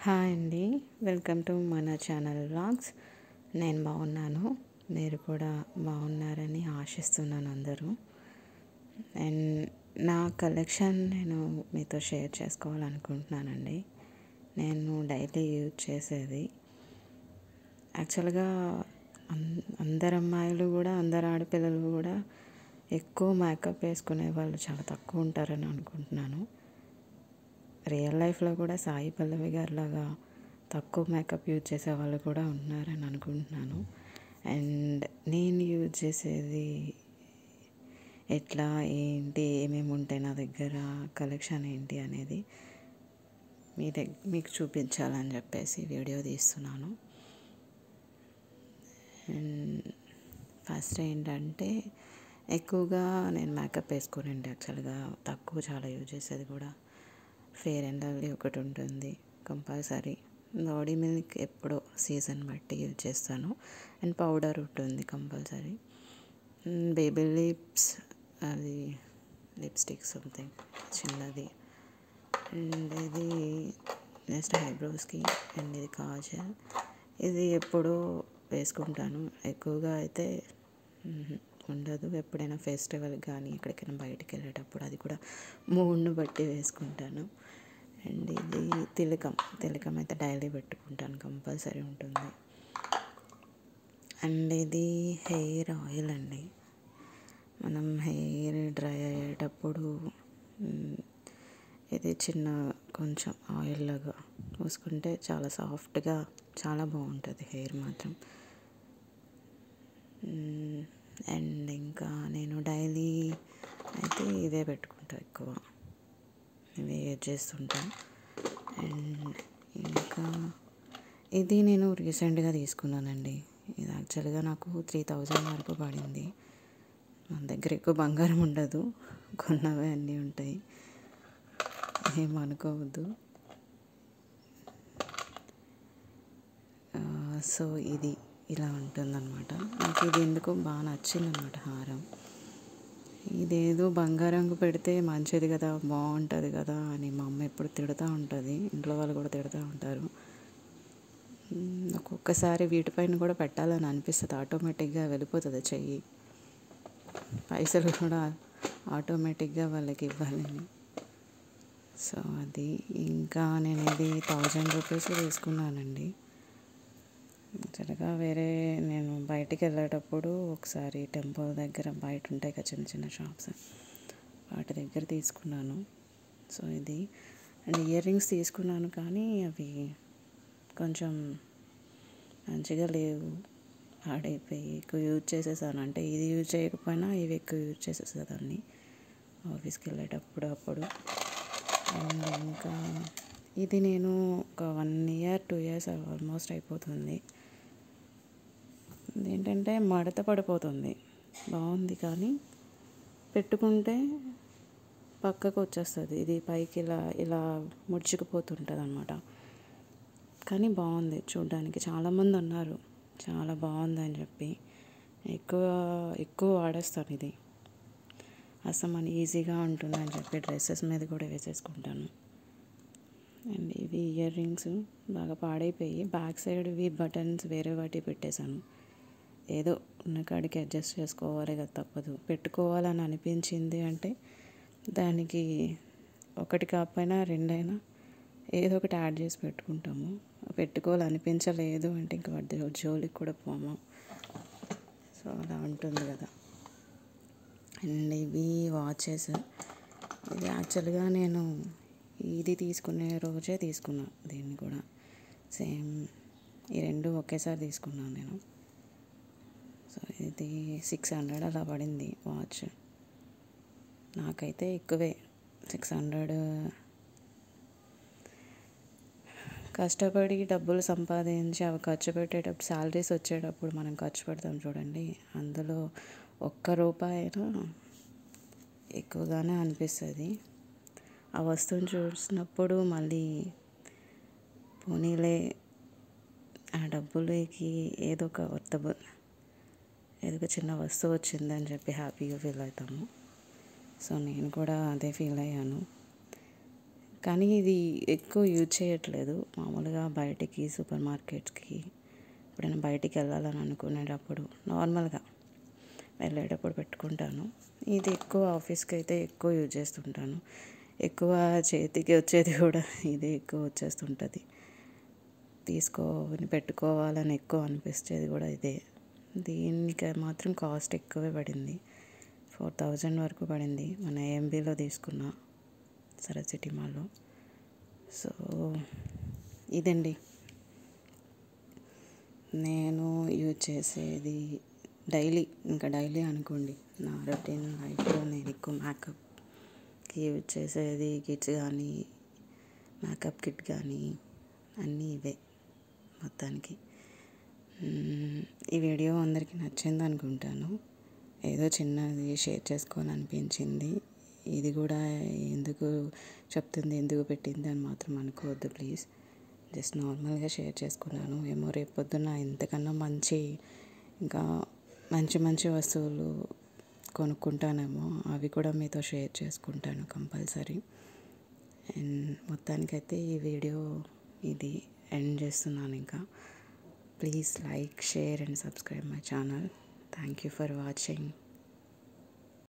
Hi అండి, welcome to మన channel vlogs. నేను బాగున్నాను, మీరు కూడా బాగున్నారని ఆశిస్తున్నాను అందరూ. అండ్ నా కలెక్షన్ నేను మీతో షేర్ చేసుకోవాలనుకుంటున్నానండి. నేను డైలీ యూజ్ చేసేది యాక్చువల్గా అందరు అమ్మాయిలు కూడా, అందరు ఆడపిల్లలు కూడా ఎక్కువ మేకప్ వేసుకునే వాళ్ళు చాలా తక్కువ ఉంటారని అనుకుంటున్నాను. రియల్ లైఫ్లో కూడా సాయి పల్లవి గారిలాగా తక్కువ మేకప్ యూజ్ చేసే వాళ్ళు కూడా ఉన్నారని అనుకుంటున్నాను. అండ్ నేను యూజ్ చేసేది ఎట్లా, ఏంటి, ఏమేమి ఉంటాయి నా దగ్గర, కలెక్షన్ ఏంటి అనేది మీకు చూపించాలని చెప్పేసి వీడియో తీస్తున్నాను. అండ్ ఫస్ట్ ఏంటంటే, ఎక్కువగా నేను మేకప్ వేసుకోనండి. యాక్చువల్గా తక్కువ చాలా యూజ్ చేసేది కూడా ఫెయిర్ అండ్ లవ్లీ ఒకటి ఉంటుంది కంపల్సరీ. బాడీ మిల్క్ ఎప్పుడో సీజన్ బట్టి యూజ్ చేస్తాను. అండ్ పౌడర్ ఉంటుంది కంపల్సరీ. బేబీ లిప్స్, అది లిప్స్టిక్ సంథింగ్ చిన్నది. అండ్ ఇది నెక్స్ట్ ఐబ్రోస్కి. అండ్ ఇది కాజల్, ఇది ఎప్పుడూ వేసుకుంటాను. ఎక్కువగా అయితే ఉండదు. ఎప్పుడైనా ఫెస్టివల్ కానీ ఎక్కడికైనా బయటికి వెళ్ళేటప్పుడు, అది కూడా మూడ్ను బట్టి వేసుకుంటాను. అండ్ ఇది తిలకం అయితే డైలీ పెట్టుకుంటాను, కంపల్సరీ ఉంటుంది. అండ్ ఇది హెయిర్ ఆయిల్ అండి. మనం హెయిర్ డ్రై అయ్యేటప్పుడు ఇది కొంచెం ఆయిల్ లాగా పూసుకుంటే చాలా సాఫ్ట్గా, చాలా బాగుంటుంది హెయిర్ మాత్రం. అండ్ ఇంకా నేను డైలీ అయితే ఇవే పెట్టుకుంటా, ఎక్కువ ఇవే యూజ్ చేస్తుంటాను. అండ్ ఇంకా ఇది నేను రీసెంట్గా తీసుకున్నానండి. ఇది యాక్చువల్గా నాకు 3000 వరకు పడింది. మన దగ్గర ఎక్కువ బంగారం ఉండదు, కొన్నవే అన్నీ ఉంటాయి, ఏమనుకోవద్దు. సో ఇది ఇలా ఉంటుందన్నమాట. నాకు ఇది ఎందుకో బాగా నచ్చిందన్నమాట హారం. ఇదేదో బంగారంకు పెడితే మంచిది కదా, బాగుంటుంది కదా అని మా అమ్మ ఎప్పుడు తిడుతూ ఉంటుంది. ఇంట్లో వాళ్ళు కూడా తిడుతూ ఉంటారు. ఒక్కొక్కసారి వీటిపైన కూడా పెట్టాలని అనిపిస్తుంది. ఆటోమేటిక్గా వెళ్ళిపోతుంది చెయ్యి, పైసలు కూడా ఆటోమేటిక్గా వాళ్ళకి ఇవ్వాలని. సో అది. ఇంకా నేను ఇది 1000 రూపీస్ తీసుకున్నానండి. యాక్చువల్గా నేను బయటికి వెళ్ళేటప్పుడు ఒకసారి టెంపుల్ దగ్గర బయట ఉంటాయి కదా చిన్న చిన్న షాప్స్, వాటి దగ్గర తీసుకున్నాను. సో ఇది. అండ్ ఇయర్ రింగ్స్ తీసుకున్నాను, కానీ అవి కొంచెం మంచిగా లేవు, పాడైపోయి. ఎక్కువ యూజ్ చేసేసాను. అంటే ఇది యూజ్ చేయకపోయినా ఇవి ఎక్కువ యూజ్ చేసేసేదాన్ని ఆఫీస్కి వెళ్ళేటప్పుడు అప్పుడు. అండ్ ఇంకా ఇది నేను ఒక 1 year 2 years ఆల్మోస్ట్ అయిపోతుంది. ఏంటంటే మడత పడిపోతుంది. బాగుంది కానీ పెట్టుకుంటే పక్కకు వచ్చేస్తుంది. ఇది పైకి ఇలా ఇలా ముడుచుకుపోతుంటుంది అన్నమాట. కానీ బాగుంది చూడ్డానికి. చాలామంది అన్నారు చాలా బాగుందని చెప్పి. ఎక్కువ వాడేస్తాను ఇది. అసలు మన ఈజీగా ఉంటుందని చెప్పి డ్రెస్సెస్ మీద కూడా వేసేసుకుంటాను. అండ్ ఇవి ఇయర్ రింగ్స్ బాగా పాడైపోయి, బ్యాక్ సైడ్ ఇవి బటన్స్ వేరే వాటి పెట్టేశాను. ఏదో ఉన్న కాడికి అడ్జస్ట్ చేసుకోవాలి కదా, తప్పదు. పెట్టుకోవాలని అనిపించింది అంటే దానికి ఒకటి కాకపోయినా రెండైనా ఏదో ఒకటి యాడ్ చేసి పెట్టుకుంటాము. పెట్టుకోవాలనిపించలేదు అంటే ఇంక వాటి జోలికి కూడా పోము. సో అలా ఉంటుంది కదా. అండ్ ఇవి వాచెస్. ఇది యాక్చువల్గా నేను ఇది తీసుకునే రోజే తీసుకున్నా, దీన్ని కూడా సేమ్. ఈ రెండు ఒకేసారి తీసుకున్నాను నేను. సో ఇది 600 అలా పడింది వాచ్. నాకైతే ఎక్కువే 600. కష్టపడి డబ్బులు సంపాదించి అవి ఖర్చు పెట్టేటప్పుడు, శాలరీస్ వచ్చేటప్పుడు మనం ఖర్చు పెడతాం చూడండి, అందులో ₹1 అయినా ఎక్కువగానే అనిపిస్తుంది. ఆ వస్తువుని చూసినప్పుడు మళ్ళీ పోనీలే, ఆ డబ్బులకి ఏదో ఒక చిన్న వస్తువు వచ్చిందని చెప్పి హ్యాపీగా ఫీల్ అవుతాము. సో నేను కూడా అదే ఫీల్ అయ్యాను. కానీ ఇది ఎక్కువ యూజ్ చేయట్లేదు. మామూలుగా బయటికి సూపర్ మార్కెట్స్కి ఎప్పుడైనా బయటికి వెళ్ళాలని అనుకునేటప్పుడు నార్మల్గా వెళ్ళేటప్పుడు పెట్టుకుంటాను. ఇది ఎక్కువ ఆఫీస్కి అయితే ఎక్కువ యూజ్ చేస్తుంటాను. ఎక్కువ చేతికి వచ్చేది కూడా ఇదే ఎక్కువ వచ్చేస్తుంటుంది. పెట్టుకోవాలని ఎక్కువ అనిపించేది కూడా ఇదే. దీనికి మాత్రం కాస్ట్ ఎక్కువే పడింది. 4000 వరకు పడింది. మన ఏఎంబీలో తీసుకున్న సరత్ సిటీ మాల్లో. సో ఇదండి నేను యూజ్ చేసేది డైలీ అనుకోండి. నా రొటీన్ లైఫ్లో నేను ఎక్కువ మేకప్కి యూజ్ చేసేది కిట్స్ కానీ మేకప్ కిట్ కానీ అన్నీ ఇవే మొత్తానికి. ఈ వీడియో అందరికీ నచ్చింది అనుకుంటాను. ఏదో చిన్నది షేర్ చేసుకోవాలనిపించింది. ఇది కూడా ఎందుకు చెప్తుంది, ఎందుకు పెట్టింది అని మాత్రం అనుకోవద్దు ప్లీజ్. జస్ట్ నార్మల్గా షేర్ చేసుకున్నాను. ఏమో రేపు పొద్దున్న ఇంతకన్నా ఇంకా మంచి వస్తువులు కొనుక్కుంటానేమో, అవి కూడా మీతో షేర్ చేసుకుంటాను కంపల్సరీ. అండ్ మొత్తానికైతే ఈ వీడియో ఇది ఎండ్ చేస్తున్నాను. ఇంకా please like, share and subscribe my channel. Thank you for watching.